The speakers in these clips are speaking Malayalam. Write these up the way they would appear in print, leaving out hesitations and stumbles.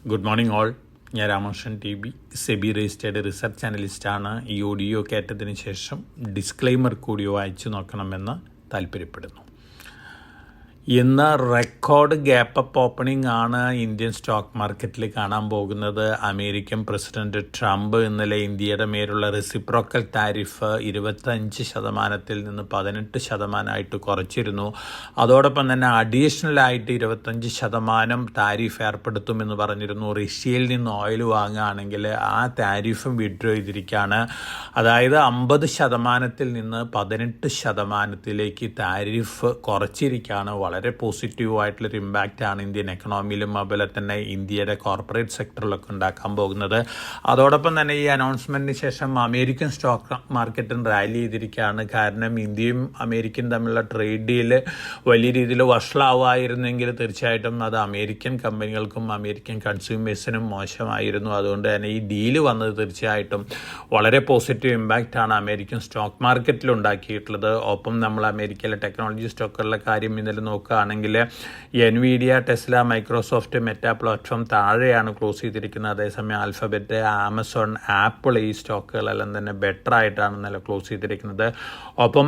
Good morning all. ഞാൻ Ramakrishnan TB, SEBI registered research അനലിസ്റ്റാണ്. ഈ ഓഡിയോ കേട്ടതിന് ശേഷം ഡിസ്ക്ലെയിമർ കൂടി വായിച്ചു നോക്കണമെന്ന് താല്പര്യപ്പെടുന്നു. ഇന്ന് റെക്കോർഡ് ഗ്യാപ്പ് അപ്പ് ഓപ്പണിംഗ് ആണ് ഇന്ത്യൻ സ്റ്റോക്ക് മാർക്കറ്റിൽ കാണാൻ പോകുന്നത്. അമേരിക്കൻ പ്രസിഡന്റ് ട്രംപ് ഇന്നലെ ഇന്ത്യയുടെ മേലുള്ള റെസിപ്രോക്കൽ താരിഫ് 25% നിന്ന് 18% കുറച്ചിരുന്നു. അതോടൊപ്പം തന്നെ അഡീഷണൽ ആയിട്ട് 25% താരിഫ് ഏർപ്പെടുത്തുമെന്ന് പറഞ്ഞിരുന്നു. റഷ്യയിൽ നിന്ന് ഓയിൽ വാങ്ങുകയാണെങ്കിൽ ആ താരിഫും വിഡ്രോ ചെയ്തിരിക്കുകയാണ്. അതായത് 50% നിന്ന് 18% താരിഫ് കുറച്ചിരിക്കുകയാണ്. വളരെ പോസിറ്റീവായിട്ടുള്ളൊരു ഇമ്പാക്റ്റാണ് ഇന്ത്യൻ എക്കണോമിയിലും അതുപോലെ തന്നെ ഇന്ത്യയുടെ കോർപ്പറേറ്റ് സെക്ടറിലൊക്കെ ഉണ്ടാക്കാൻ പോകുന്നത്. അതോടൊപ്പം തന്നെ ഈ അനൗൺസ്മെൻറ്റിന് ശേഷം അമേരിക്കൻ സ്റ്റോക്ക് മാർക്കറ്റും റാലി ചെയ്തിരിക്കുകയാണ്. കാരണം ഇന്ത്യയും അമേരിക്കയും തമ്മിലുള്ള ട്രേഡ് ഡീല് വലിയ രീതിയിൽ വഷളാവുമായിരുന്നെങ്കിൽ തീർച്ചയായിട്ടും അത് അമേരിക്കൻ കമ്പനികൾക്കും അമേരിക്കൻ കൺസ്യൂമേഴ്സിനും മോശമായിരുന്നു. അതുകൊണ്ട് തന്നെ ഈ ഡീല് വന്നത് തീർച്ചയായിട്ടും വളരെ പോസിറ്റീവ് ഇമ്പാക്റ്റാണ് അമേരിക്കൻ സ്റ്റോക്ക് മാർക്കറ്റിൽ ഉണ്ടാക്കിയിട്ടുള്ളത്. ഒപ്പം നമ്മൾ അമേരിക്കയിലെ ടെക്നോളജി സ്റ്റോക്കുകളുടെ കാര്യം ഇന്നലെ നോക്കുകയാണെങ്കിൽ Nvidia, Tesla, Microsoft, Meta platform താഴെയാണ് ക്ലോസ് ചെയ്തിരിക്കുന്നത്. അതേസമയം ആൽഫബറ്റ്, ആമസോൺ, ആപ്പിൾ ഈ സ്റ്റോക്കുകളെല്ലാം തന്നെ ബെറ്റർ ആയിട്ടാണ് ഇന്നലെ ക്ലോസ് ചെയ്തിരിക്കുന്നത്. ഒപ്പം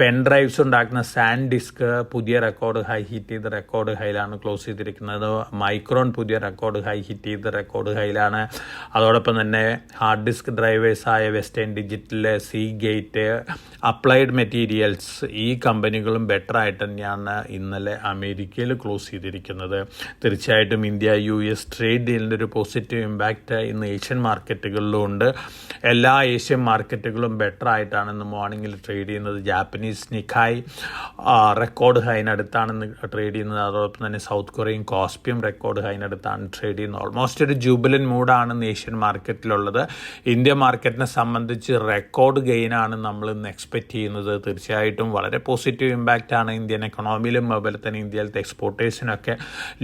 പെൻ ഡ്രൈവ്സ് ഉണ്ടാക്കുന്ന സാൻഡ് ഡിസ്ക് പുതിയ റെക്കോർഡ് ഹൈ ഹിറ്റ് ചെയ്ത് റെക്കോർഡ് ഹൈയിലാണ് ക്ലോസ് ചെയ്തിരിക്കുന്നത്. മൈക്രോൺ പുതിയ റെക്കോർഡ് ഹൈ ഹിറ്റ് ചെയ്ത് റെക്കോർഡ് ഹൈയിലാണ്. അതോടൊപ്പം തന്നെ ഹാർഡ് ഡിസ്ക് ഡ്രൈവേഴ്സായ Western Digital, Seagate, applied materials ഈ കമ്പനികളും ബെറ്റർ ആയിട്ട് തന്നെയാണ് ഇന്നലെ അമേരിക്കയിൽ ക്ലോസ് ചെയ്തിരിക്കുന്നത്. തീർച്ചയായിട്ടും ഇന്ത്യ US ട്രേഡ് ഡീലിൻ്റെ ഒരു പോസിറ്റീവ് ഇമ്പാക്റ്റ് ഇന്ന് ഏഷ്യൻ മാർക്കറ്റുകളിലും ഉണ്ട്. എല്ലാ ഏഷ്യൻ മാർക്കറ്റുകളും ബെറ്റർ ആയിട്ടാണ് ഇന്ന് മോർണിംഗിൽ ട്രേഡ് ചെയ്യുന്നത്. ജാപ്പനീസ് നിക്കായ് റെക്കോർഡ് ഹൈനടുത്താണ് ട്രേഡ് ചെയ്യുന്നത്. അതോടൊപ്പം തന്നെ സൗത്ത് കൊറിയൻ കോസ്പിയും റെക്കോർഡ് ഹൈനടുത്താണ് ട്രേഡ് ചെയ്യുന്നത്. ഓൾമോസ്റ്റ് ഒരു ജൂബിലൻ മൂഡാണ് ഇന്ന് ഏഷ്യൻ മാർക്കറ്റിലുള്ളത്. ഇന്ത്യ മാർക്കറ്റിനെ സംബന്ധിച്ച് റെക്കോർഡ് ഗെയിനാണ് നമ്മൾ ഇന്ന് എക്സ്പെക്റ്റ് ചെയ്യുന്നത്. തീർച്ചയായിട്ടും വളരെ പോസിറ്റീവ് ഇമ്പാക്റ്റാണ് ഇന്ത്യൻ എക്കണോമിയിലും അതുപോലെ തന്നെ ഇന്ത്യയിലത്തെ എക്സ്പോർട്ടേഴ്സിനൊക്കെ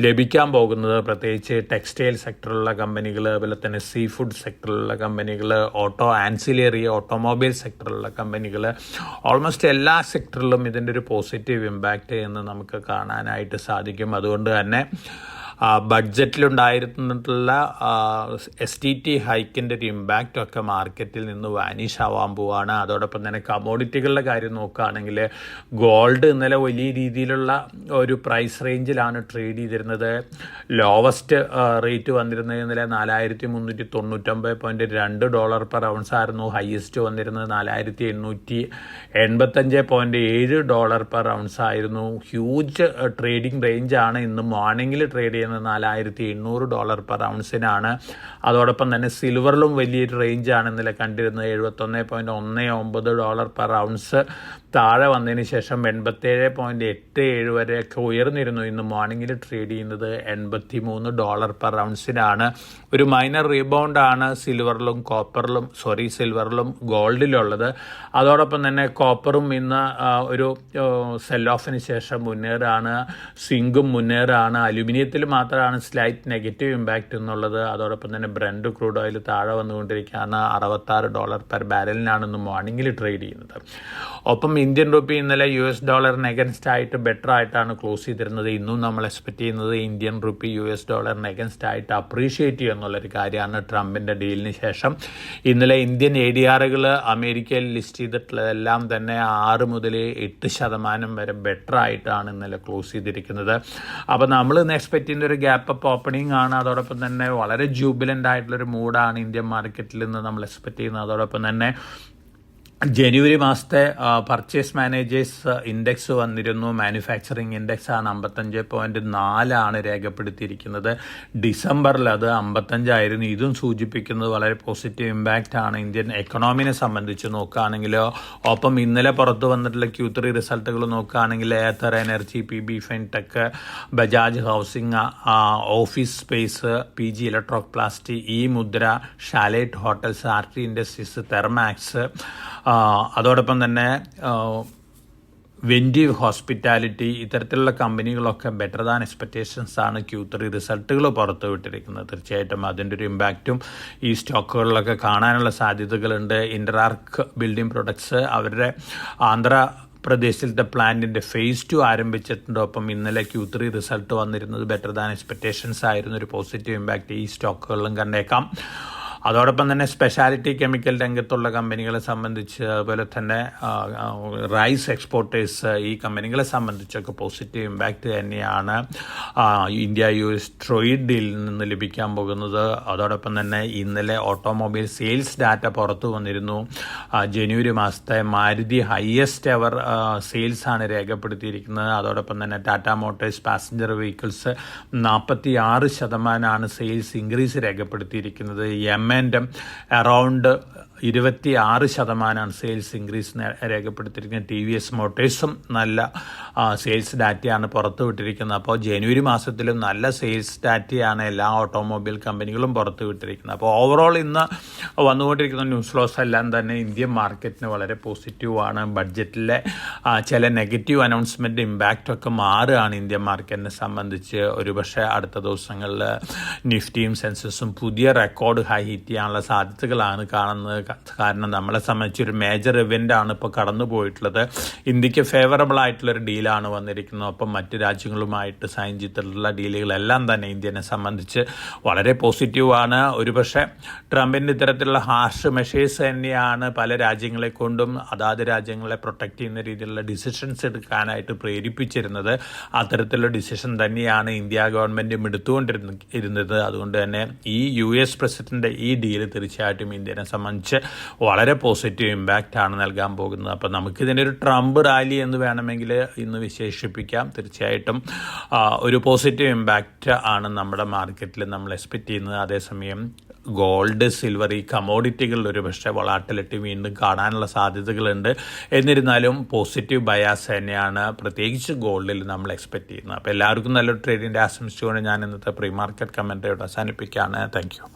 ലഭിക്കാൻ പോകുന്നത്. പ്രത്യേകിച്ച് ടെക്സ്റ്റൈൽ സെക്ടറിലുള്ള കമ്പനികൾ, അതുപോലെ തന്നെ സീ ഫുഡ് സെക്ടറിലുള്ള കമ്പനികൾ, ആൻസിലറി ഓട്ടോമൊബൈൽ സെക്ടറിലുള്ള കമ്പനികൾ, ഓൾമോസ്റ്റ് എല്ലാ സെക്ടറിലും ഇതിൻ്റെ ഒരു പോസിറ്റീവ് ഇമ്പാക്റ്റ് എന്ന് നമുക്ക് കാണാനായിട്ട് സാധിക്കും. അതുകൊണ്ട് തന്നെ ബഡ്ജറ്റിലുണ്ടായിരുന്നിട്ടുള്ള STT ഹൈക്കിൻ്റെ ഒരു ഇമ്പാക്റ്റ് ഒക്കെ മാർക്കറ്റിൽ നിന്ന് വാനിഷ് ആവാൻ പോവാണ്. അതോടൊപ്പം തന്നെ കമോഡിറ്റികളുടെ കാര്യം നോക്കുകയാണെങ്കിൽ ഗോൾഡ് ഇന്നലെ വലിയ രീതിയിലുള്ള ഒരു പ്രൈസ് റേഞ്ചിലാണ് ട്രേഡ് ചെയ്തിരുന്നത്. ലോവസ്റ്റ് റേറ്റ് വന്നിരുന്നത് ഇന്നലെ $4,399.2 പെർ ഔൺസ് ആയിരുന്നു. ഹയസ്റ്റ് വന്നിരുന്നത് $4,885.7 പെർ ഔൺസ് ആയിരുന്നു. ഹ്യൂജ് ട്രേഡിംഗ് റേഞ്ചാണ്. ഇന്ന് മോർണിംഗിൽ ട്രേഡ് ചെയ്യുന്നത് $4,800 പെർ ഔൺസിനാണ്. അതോടൊപ്പം തന്നെ സിൽവറിലും വലിയൊരു റേഞ്ചാണ് ഇന്നലെ കണ്ടിരുന്നത്. $71.19 പെർ ഔൺസ് താഴെ വന്നതിന് ശേഷം 87.87 വരെയൊക്കെ ഉയർന്നിരുന്നു. ഇന്ന് മോർണിംഗിൽ ട്രേഡ് ചെയ്യുന്നത് $83 പെർ ഔൺസിനാണ്. ഒരു മൈനർ റീബൗണ്ടാണ് സിൽവറിലും ഗോൾഡിലുള്ളത്. അതോടൊപ്പം തന്നെ കോപ്പറും ഇന്ന് ഒരു സെൽ ഓഫിന് ശേഷം മുന്നേറാണ്. സിങ്കും മുന്നേറാണ്. അലുമിനിയത്തിൽ മാത്രമാണ് സ്ലൈറ്റ് നെഗറ്റീവ് ഇമ്പാക്റ്റ് എന്നുള്ളത്. അതോടൊപ്പം തന്നെ ബ്രന്റ് ക്രൂഡ് ഓയിൽ താഴെ വന്നുകൊണ്ടിരിക്കുകയാണ്. $66 പെർ ബാരലിനാണ് ഇന്ന് മോർണിംഗിൽ ട്രേഡ് ചെയ്യുന്നത്. ഒപ്പം ഇന്ത്യൻ റുപ്പി ഇന്നലെ US ഡോളറിന് എഗൻസ്റ്റ് ആയിട്ട് ബെറ്റർ ആയിട്ടാണ് ക്ലോസ് ചെയ്തിരുന്നത്. ഇന്നും നമ്മൾ എക്സ്പെക്റ്റ് ചെയ്യുന്നത് ഇന്ത്യൻ റുപ്പി US ഡോളറിന് എഗൻസ്റ്റ് ആയിട്ട് അപ്രീഷിയേറ്റ് ചെയ്യുക എന്നുള്ളൊരു കാര്യമാണ്. ട്രംപിൻ്റെ ഡീലിന് ശേഷം ഇന്നലെ ഇന്ത്യൻ ADRകൾ അമേരിക്കയിൽ ലിസ്റ്റ് ചെയ്തിട്ടുള്ളതെല്ലാം തന്നെ 6 മുതൽ 8% വരെ ബെറ്റർ ആയിട്ടാണ് ഇന്നലെ ക്ലോസ് ചെയ്തിരിക്കുന്നത്. അപ്പോൾ നമ്മൾ ഇന്ന് എക്സ്പെക്റ്റ് ചെയ്യുന്ന ഒരു ഗ്യാപ്പ് അപ്പ് ഓപ്പണിംഗ് ആണ്. അതോടൊപ്പം തന്നെ വളരെ ജൂബിലൻ്റ് ആയിട്ടുള്ളൊരു മൂഡാണ് ഇന്ത്യൻ മാർക്കറ്റിൽ നിന്ന് നമ്മൾ എക്സ്പെക്റ്റ് ചെയ്യുന്നത്. അതോടൊപ്പം തന്നെ ജനുവരി മാസത്തെ പർച്ചേസ് മാനേജേഴ്സ് ഇൻഡെക്സ് വന്നിരുന്നു. മാനുഫാക്ചറിങ് ഇൻഡെക്സ് ആണ് 55.4 രേഖപ്പെടുത്തിയിരിക്കുന്നത്. ഡിസംബറിൽ അത് 55 ആയിരുന്നു. ഇതും സൂചിപ്പിക്കുന്നത് വളരെ പോസിറ്റീവ് ഇമ്പാക്റ്റ് ആണ് ഇന്ത്യൻ എക്കണോമിനെ സംബന്ധിച്ച് നോക്കുകയാണെങ്കിൽ. ഒപ്പം ഇന്നലെ പുറത്തു വന്നിട്ടുള്ള Q3 റിസൾട്ടുകൾ നോക്കുകയാണെങ്കിൽ Ather energy, PB fintech, Bajaj housing, office space, PG ഇലക്ട്രോപ്ലാസ്റ്റ്, മുദ്ര, ഷാലേറ്റ് ഹോട്ടൽസ്, RT ഇൻഡസ്ട്രീസ്, തെർമാക്സ്, അതോടൊപ്പം തന്നെ വെൻറ്റീവ് ഹോസ്പിറ്റാലിറ്റി ഇത്തരത്തിലുള്ള കമ്പനികളൊക്കെ ബെറ്റർ ദാൻ എക്സ്പെക്റ്റേഷൻസ് ആണ് Q3 റിസൾട്ടുകൾ പുറത്തു വിട്ടിരിക്കുന്നത്. തീർച്ചയായിട്ടും അതിൻ്റെ ഒരു ഇമ്പാക്റ്റും ഈ സ്റ്റോക്കുകളിലൊക്കെ കാണാനുള്ള സാധ്യതകളുണ്ട്. ഇൻ്ററാർക്ക് ബിൽഡിംഗ് പ്രൊഡക്ട്സ് അവരുടെ പ്രദേശത്തെ പ്ലാന്റിൻ്റെ phase 2 ആരംഭിച്ചിട്ടുണ്ട്. ഒപ്പം ഇന്നലെ Q3 റിസൾട്ട് വന്നിരുന്നത് ബെറ്റർ ദാൻ എക്സ്പെക്റ്റേഷൻസ് ആയിരുന്നു. ഒരു പോസിറ്റീവ് ഇമ്പാക്റ്റ് ഈ സ്റ്റോക്കുകളിലും കണ്ടേക്കാം. അതോടൊപ്പം തന്നെ സ്പെഷ്യാലിറ്റി കെമിക്കൽ രംഗത്തുള്ള കമ്പനികളെ സംബന്ധിച്ച്, അതുപോലെ തന്നെ റൈസ് എക്സ്പോർട്ടേഴ്സ്, ഈ കമ്പനികളെ സംബന്ധിച്ചൊക്കെ പോസിറ്റീവ് ഇമ്പാക്റ്റ് തന്നെയാണ് ഇന്ത്യ-US ട്രേഡ് ഡീലിൽ നിന്ന് ലഭിക്കാൻ പോകുന്നത്. അതോടൊപ്പം തന്നെ ഇന്നലെ ഓട്ടോമൊബൈൽ സെയിൽസ് ഡാറ്റ പുറത്തു വന്നിരുന്നു. ജനുവരി മാസത്തെ മാരുതി ഹയസ്റ്റ് എവർ സെയിൽസ് ആണ് രേഖപ്പെടുത്തിയിരിക്കുന്നത്. അതോടൊപ്പം തന്നെ Tata Motors passenger vehicles 46% sales increase രേഖപ്പെടുത്തിയിരിക്കുന്നത്. അറൗണ്ട് 26% സെയിൽസ് ഇൻക്രീസ് രേഖപ്പെടുത്തിയിരിക്കുന്നത്. TVS മോട്ടേഴ്സും നല്ല സെയിൽസ് ഡാറ്റയാണ് പുറത്തുവിട്ടിരിക്കുന്നത്. അപ്പോൾ ജനുവരി മാസത്തിലും നല്ല സെയിൽസ് ഡാറ്റയാണ് എല്ലാ ഓട്ടോമൊബൈൽ കമ്പനികളും പുറത്തുവിട്ടിരിക്കുന്നത്. അപ്പോൾ ഓവറോൾ ഇന്ന് വന്നുകൊണ്ടിരിക്കുന്ന ന്യൂസ് ഫ്ലോസ് എല്ലാം തന്നെ ഇന്ത്യൻ മാർക്കറ്റിന് വളരെ പോസിറ്റീവാണ്. ബഡ്ജറ്റിലെ ചില നെഗറ്റീവ് അനൗൺസ്മെൻറ്റ് ഇമ്പാക്റ്റൊക്കെ മാറുകയാണ് ഇന്ത്യൻ മാർക്കറ്റിനെ സംബന്ധിച്ച്. ഒരുപക്ഷെ അടുത്ത ദിവസങ്ങളിൽ നിഫ്റ്റിയും സെൻസസും പുതിയ റെക്കോർഡ് ഹൈ ഹിറ്റ് ചെയ്യാനുള്ള സാധ്യതകളാണ് കാണുന്നത്. കാരണം നമ്മളെ സംബന്ധിച്ചൊരു മേജർ ഇവൻ്റാണ് ഇപ്പോൾ കടന്നു പോയിട്ടുള്ളത്. ഇന്ത്യക്ക് ഫേവറബിൾ ആയിട്ടുള്ളൊരു ഡീലാണ് വന്നിരിക്കുന്നത്. ഒപ്പം മറ്റ് രാജ്യങ്ങളുമായിട്ട് സൈൻ ചെയ്തിട്ടുള്ള ഡീലുകളെല്ലാം തന്നെ ഇന്ത്യനെ സംബന്ധിച്ച് വളരെ പോസിറ്റീവാണ്. ഒരുപക്ഷെ ട്രംപിൻ്റെ ഇത്തരത്തിലുള്ള ഹാർഷ് മെഷേഴ്സ് തന്നെയാണ് പല രാജ്യങ്ങളെ കൊണ്ടും അതാത് രാജ്യങ്ങളെ പ്രൊട്ടക്റ്റ് ചെയ്യുന്ന രീതിയിലുള്ള ഡിസിഷൻസ് എടുക്കാനായിട്ട് പ്രേരിപ്പിച്ചിരുന്നത്. അത്തരത്തിലുള്ള ഡിസിഷൻ തന്നെയാണ് ഇന്ത്യ ഗവൺമെൻറ്റും എടുത്തുകൊണ്ടിരുന്നത്. അതുകൊണ്ട് തന്നെ ഈ US പ്രസിഡന്റ് ഈ ഡീല് തീർച്ചയായിട്ടും ഇന്ത്യനെ സംബന്ധിച്ച് വളരെ പോസിറ്റീവ് ഇമ്പാക്റ്റ് ആണ് നൽകാൻ പോകുന്നത്. അപ്പോൾ നമുക്കിതിൻ്റെ ഒരു ട്രംപ് റാലി എന്ന് വേണമെങ്കിൽ ഇന്ന് വിശേഷിപ്പിക്കാം. തീർച്ചയായിട്ടും ഒരു പോസിറ്റീവ് ഇമ്പാക്റ്റ് ആണ് നമ്മുടെ മാർക്കറ്റിൽ നമ്മൾ എക്സ്പെക്റ്റ് ചെയ്യുന്നത്. അതേസമയം ഗോൾഡ്, സിൽവർ, ഈ കമോഡിറ്റികളിൽ ഒരു പക്ഷേ വൊളാറ്റിലിറ്റി വീണ്ടും കാണാനുള്ള സാധ്യതകളുണ്ട്. എന്നിരുന്നാലും പോസിറ്റീവ് ബയാസ് തന്നെയാണ് പ്രത്യേകിച്ച് ഗോൾഡിൽ നമ്മൾ എക്സ്പെക്റ്റ് ചെയ്യുന്നത്. അപ്പോൾ എല്ലാവർക്കും നല്ലൊരു ട്രേഡിൻ്റെ ആശംസിച്ചുകൊണ്ട് ഞാൻ ഇന്നത്തെ പ്രീ മാർക്കറ്റ് കമൻറ്ററി അവസാനിപ്പിക്കുകയാണ്. Thank you.